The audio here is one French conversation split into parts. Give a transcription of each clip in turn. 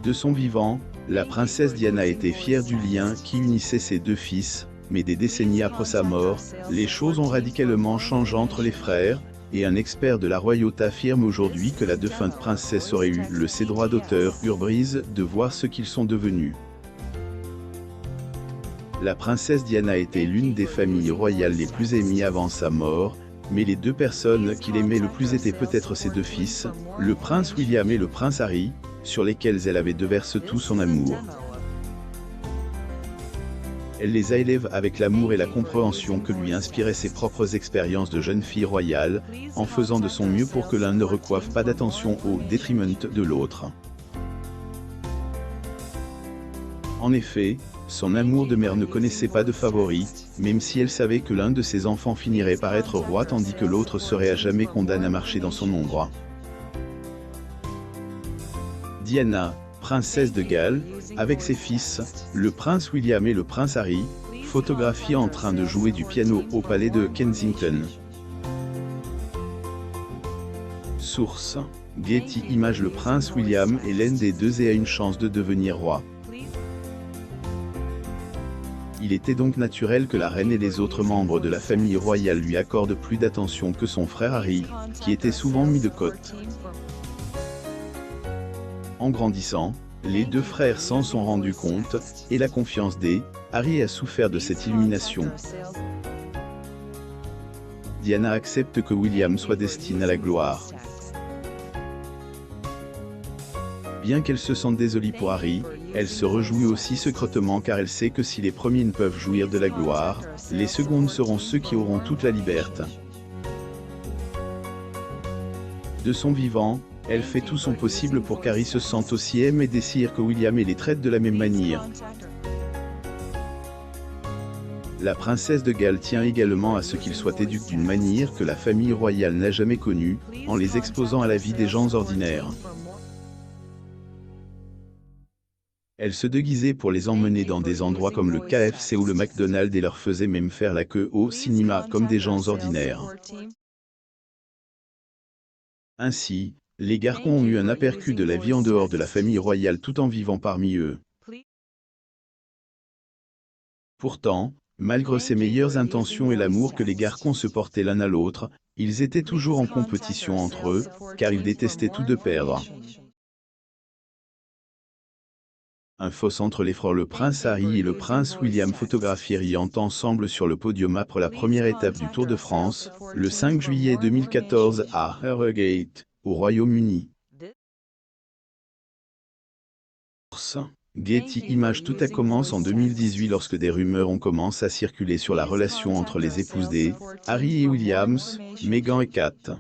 De son vivant, la princesse Diana était fière du lien qui unissait ses deux fils, mais des décennies après sa mort, les choses ont radicalement changé entre les frères, et un expert de la royauté affirme aujourd'hui que la défunte princesse aurait eu ses droits d'auteur Urbrise de voir ce qu'ils sont devenus. La princesse Diana était l'une des familles royales les plus aimées avant sa mort, mais les deux personnes qu'il aimait le plus étaient peut-être ses deux fils, le prince William et le prince Harry, sur lesquels elle avait déversé tout son amour. Elle les a élevés avec l'amour et la compréhension que lui inspiraient ses propres expériences de jeune fille royale, en faisant de son mieux pour que l'un ne recoive pas d'attention au détriment de l'autre. En effet, son amour de mère ne connaissait pas de favori, même si elle savait que l'un de ses enfants finirait par être roi tandis que l'autre serait à jamais condamné à marcher dans son ombre. Diana, princesse de Galles, avec ses fils, le prince William et le prince Harry, photographiés en train de jouer du piano au palais de Kensington. Source: Getty Images. Le prince William est l'un des deux et a une chance de devenir roi. Il était donc naturel que la reine et les autres membres de la famille royale lui accordent plus d'attention que son frère Harry, qui était souvent mis de côté. En grandissant, les deux frères s'en sont rendus compte, et la confiance Harry a souffert de cette illumination. Diana accepte que William soit destiné à la gloire. Bien qu'elle se sente désolée pour Harry, elle se réjouit aussi secrètement car elle sait que si les premiers ne peuvent jouir de la gloire, les secondes seront ceux qui auront toute la liberté. De son vivant, elle fait tout son possible pour qu'Harry se sente aussi aimé et désire que William les traite de la même manière. La princesse de Galles tient également à ce qu'ils soient éduqués d'une manière que la famille royale n'a jamais connue, en les exposant à la vie des gens ordinaires. Elle se déguisait pour les emmener dans des endroits comme le KFC ou le McDonald's et leur faisait même faire la queue au cinéma comme des gens ordinaires. Ainsi, les garçons ont eu un aperçu de la vie en dehors de la famille royale tout en vivant parmi eux. Pourtant, malgré ses meilleures intentions et l'amour que les garçons se portaient l'un à l'autre, ils étaient toujours en compétition entre eux, car ils détestaient tous deux perdre. Un fosse entre les frères le prince Harry et le prince William photographiés ensemble sur le podium après la première étape du Tour de France, le 5 juillet 2014 à Harrogate, au Royaume-Uni. Getty Images. Tout a commencé en 2018 lorsque des rumeurs ont commencé à circuler sur la relation entre les épouses Harry et Williams, Meghan et Kate.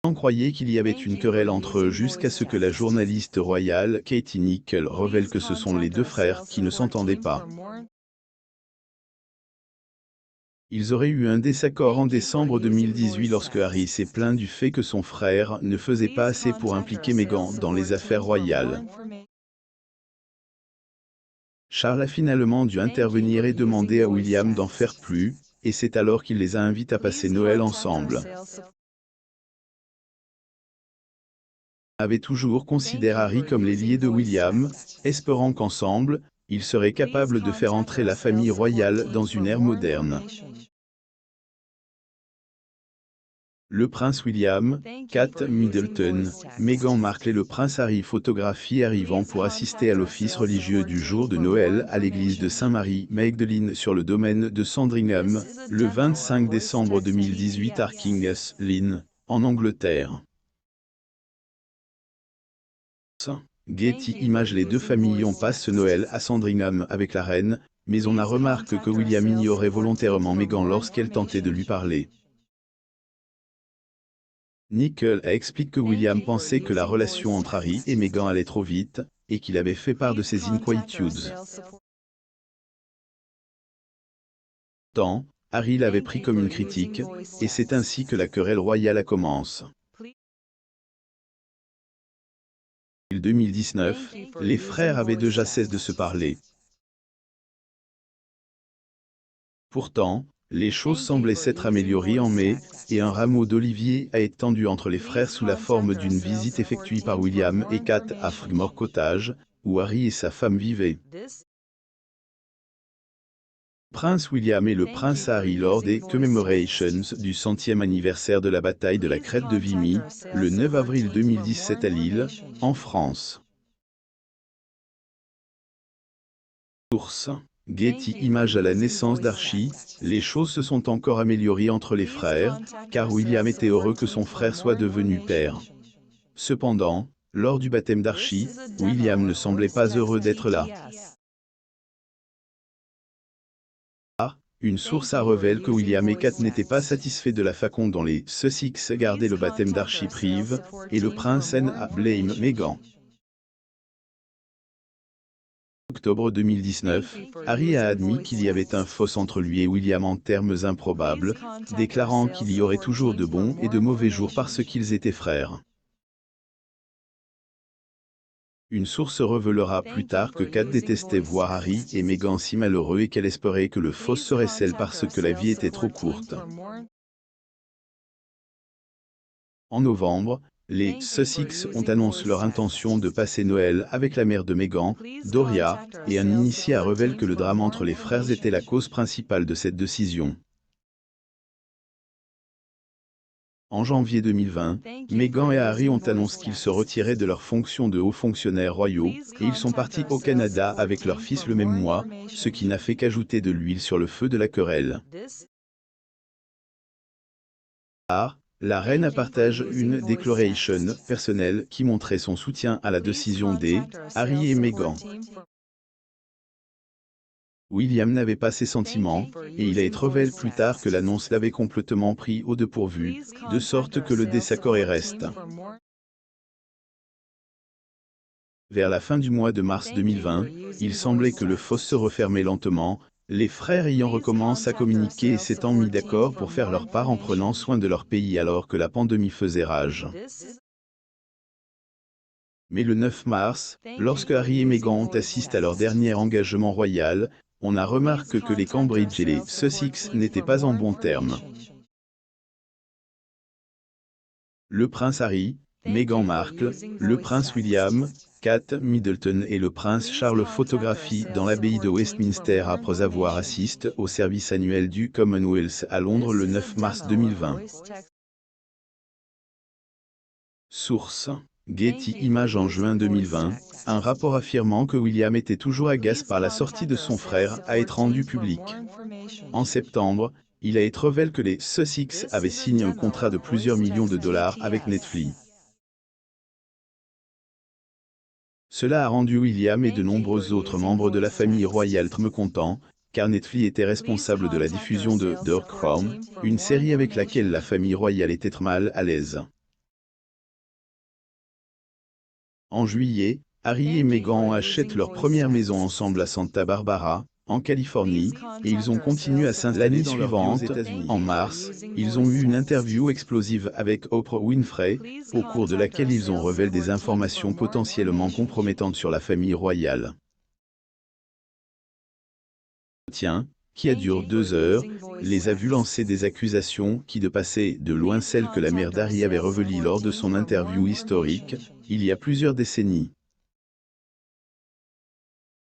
On croyait qu'il y avait une querelle entre eux jusqu'à ce que la journaliste royale Katie Nicholl révèle que ce sont les deux frères qui ne s'entendaient pas. Ils auraient eu un désaccord en décembre 2018 lorsque Harry s'est plaint du fait que son frère ne faisait pas assez pour impliquer Meghan dans les affaires royales. Charles a finalement dû intervenir et demander à William d'en faire plus, et c'est alors qu'il les a invités à passer Noël ensemble. Avait toujours considéré Harry comme l'ailier de William, espérant qu'ensemble, ils seraient capables de faire entrer la famille royale dans une ère moderne. Le prince William, Kate Middleton, Meghan Markle et le prince Harry photographiés arrivant pour assister à l'office religieux du jour de Noël à l'église de Saint-Marie-Magdalene sur le domaine de Sandringham, le 25 décembre 2018 à King's Lynn, en Angleterre. Getty Images. Les deux familles ont passé ce Noël à Sandringham avec la reine, mais on a remarqué que William ignorait volontairement Meghan lorsqu'elle tentait de lui parler. Nicholl explique que William pensait que la relation entre Harry et Meghan allait trop vite, et qu'il avait fait part de ses inquiétudes. Tant, Harry l'avait pris comme une critique, et c'est ainsi que la querelle royale a commencé. En 2019, les frères avaient déjà cessé de se parler. Pourtant, Les choses semblaient s'être améliorées en mai, et un rameau d'olivier a été tendu entre les frères sous la forme d'une visite effectuée par William et Kate à Frogmore Cottage, où Harry et sa femme vivaient. Prince William et le prince Harry lors des commemorations du 100e anniversaire de la bataille de la crête de Vimy, le 9 avril 2017 à Lille, en France. Source: Getty Images. À la naissance d'Archie, les choses se sont encore améliorées entre les frères, car William était heureux que son frère soit devenu père. Cependant, lors du baptême d'Archie, William ne semblait pas heureux d'être là. Une source révèle que William et Kate n'étaient pas satisfaits de la façon dont les Sussex gardaient le baptême d'Archie prive, et le prince a blâme Meghan. Octobre 2019, Harry a admis qu'il y avait un fossé entre lui et William en termes improbables, déclarant qu'il y aurait toujours de bons et de mauvais jours parce qu'ils étaient frères. Une source révélera plus tard que Kate détestait voir Harry et Meghan si malheureux et qu'elle espérait que le fossé serait scellé parce que la vie était trop courte. En novembre, les Sussex ont annoncé leur intention de passer Noël avec la mère de Meghan, Doria, et un initié révèle que le drame entre les frères était la cause principale de cette décision. En janvier 2020, Meghan et Harry ont annoncé qu'ils se retiraient de leurs fonctions de hauts fonctionnaires royaux, et ils sont partis au Canada avec leur fils le même mois, ce qui n'a fait qu'ajouter de l'huile sur le feu de la querelle. La reine a partagé une déclaration personnelle qui montrait son soutien à la décision des Harry et Meghan. William n'avait pas ses sentiments, et il a été révélé plus tard que l'annonce l'avait complètement pris au dépourvu, de sorte que le désaccord est reste. Vers la fin du mois de mars 2020, il semblait que le fossé se refermait lentement, les frères ayant recommencé à communiquer et s'étant mis d'accord pour faire leur part en prenant soin de leur pays alors que la pandémie faisait rage. Mais le 9 mars, lorsque Harry et Meghan ont assisté à leur dernier engagement royal, on a remarqué que les Cambridge et les Sussex n'étaient pas en bons termes. Le prince Harry, Meghan Markle, le prince William, Kate Middleton et le prince Charles photographient dans l'abbaye de Westminster après avoir assisté au service annuel du Commonwealth à Londres le 9 mars 2020. Source: Getty Images. En juin 2020, un rapport affirmant que William était toujours agacé par la sortie de son frère a été rendu public. En septembre, il a été révélé que les Sussex avaient signé un contrat de plusieurs millions de dollars avec Netflix. Cela a rendu William et de nombreux autres membres de la famille royale très mécontents, car Netflix était responsable de la diffusion de The Crown, une série avec laquelle la famille royale était très mal à l'aise. En juillet, Harry et Meghan achètent leur première maison ensemble à Santa Barbara, en Californie, et ils ont continué à s'installer l'année suivante. En mars, ils ont eu une interview explosive avec Oprah Winfrey, au cours de laquelle ils ont révélé des informations potentiellement compromettantes sur la famille royale. L'entretien, qui a duré 2 heures, les a vus lancer des accusations qui dépassaient de loin celles que la mère d'Harry avait révélées lors de son interview historique, il y a plusieurs décennies.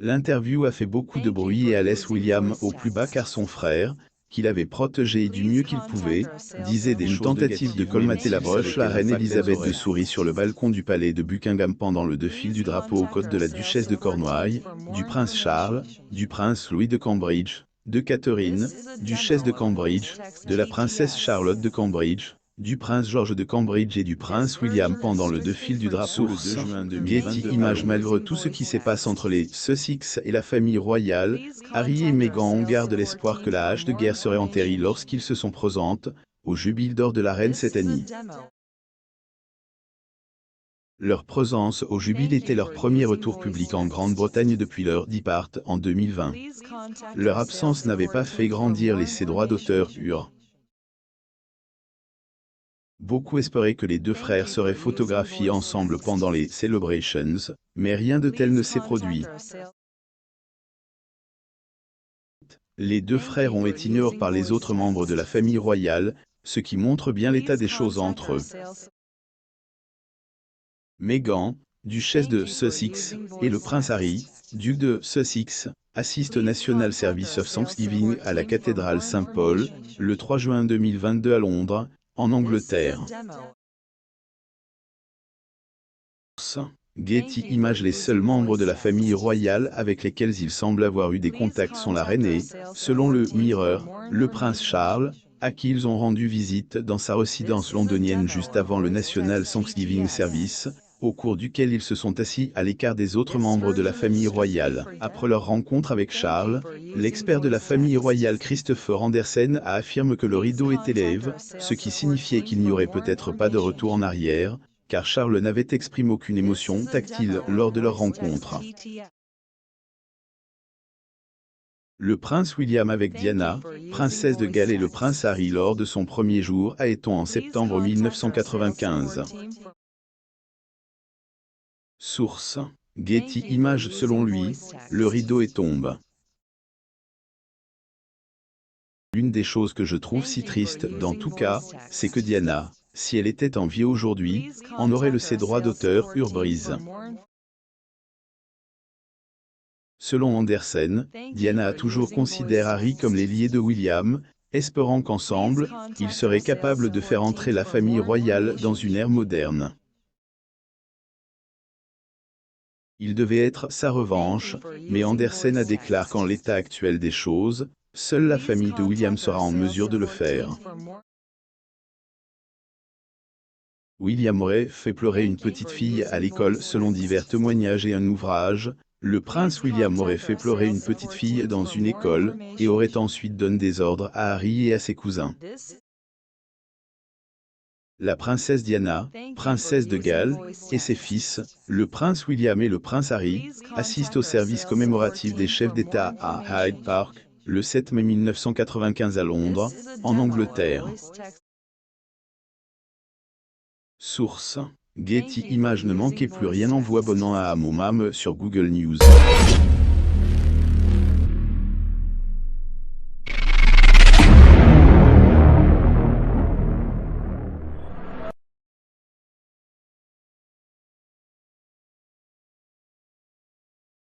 L'interview a fait beaucoup de bruit et a laissé William au plus bas car son frère, qu'il avait protégé du mieux qu'il pouvait, disait des choses tentatives de colmater la broche. La reine Elisabeth II sourit sur le balcon du palais de Buckingham pendant le défilé du drapeau aux côtes de la duchesse de Cornouailles, du prince Charles, du prince Louis de Cambridge, de Catherine, duchesse de Cambridge, de la princesse Charlotte de Cambridge, du prince George de Cambridge et du prince William pendant le défilé du drapeau le 2 juin 2022. Getty Images. Malgré tout ce qui se passe entre les Sussex et la famille royale, Harry et Meghan gardent l'espoir que la hache de guerre serait enterrée lorsqu'ils se sont présentés au Jubilé d'or de la reine cette année. Leur présence au Jubilé était leur premier retour public en Grande-Bretagne depuis leur départ en 2020. Leur absence n'avait pas fait grandir ses droits d'auteur UR. Beaucoup espéraient que les deux frères seraient photographiés ensemble pendant les celebrations, mais rien de tel ne s'est produit. Les deux frères ont été ignorés par les autres membres de la famille royale, ce qui montre bien l'état des choses entre eux. Meghan, duchesse de Sussex, et le prince Harry, duc de Sussex, assistent au National Service of Thanksgiving à la cathédrale Saint-Paul, le 3 juin 2022 à Londres, en Angleterre. Getty Images. Les seuls membres de la famille royale avec lesquels il semble avoir eu des contacts sont la reine et, selon le Mirror, le prince Charles, à qui ils ont rendu visite dans sa résidence londonienne juste avant le National Thanksgiving Service, au cours duquel ils se sont assis à l'écart des autres membres de la famille royale. Après leur rencontre avec Charles, l'expert de la famille royale Christopher Andersen a affirmé que le rideau était lève, ce qui signifiait qu'il n'y aurait peut-être pas de retour en arrière, car Charles n'avait exprimé aucune émotion tactile lors de leur rencontre. Le prince William avec Diana, princesse de Galles et le prince Harry lors de son premier jour à Eton en septembre 1995. Source: Getty Images. Selon lui, le rideau est tombe. L'une des choses que je trouve si triste dans tout cas, c'est que Diana, si elle était en vie aujourd'hui, en aurait ses droits d'auteur brise. Selon Andersen, Diana a toujours considéré Harry comme l'ailier de William, espérant qu'ensemble, ils seraient capables de faire entrer la famille royale dans une ère moderne. Il devait être sa revanche, mais Andersen a déclaré qu'en l'état actuel des choses, seule la famille de William sera en mesure de le faire. William aurait fait pleurer une petite fille à l'école selon divers témoignages et un ouvrage. Le prince William aurait fait pleurer une petite fille dans une école, et aurait ensuite donné des ordres à Harry et à ses cousins. La princesse Diana, princesse de Galles, et ses fils, le prince William et le prince Harry, assistent au service commémoratif des chefs d'État à Hyde Park, le 7 mai 1995 à Londres, en Angleterre. Source: Getty Images. Ne manquez plus rien en vous abonnant à Amomam sur Google News.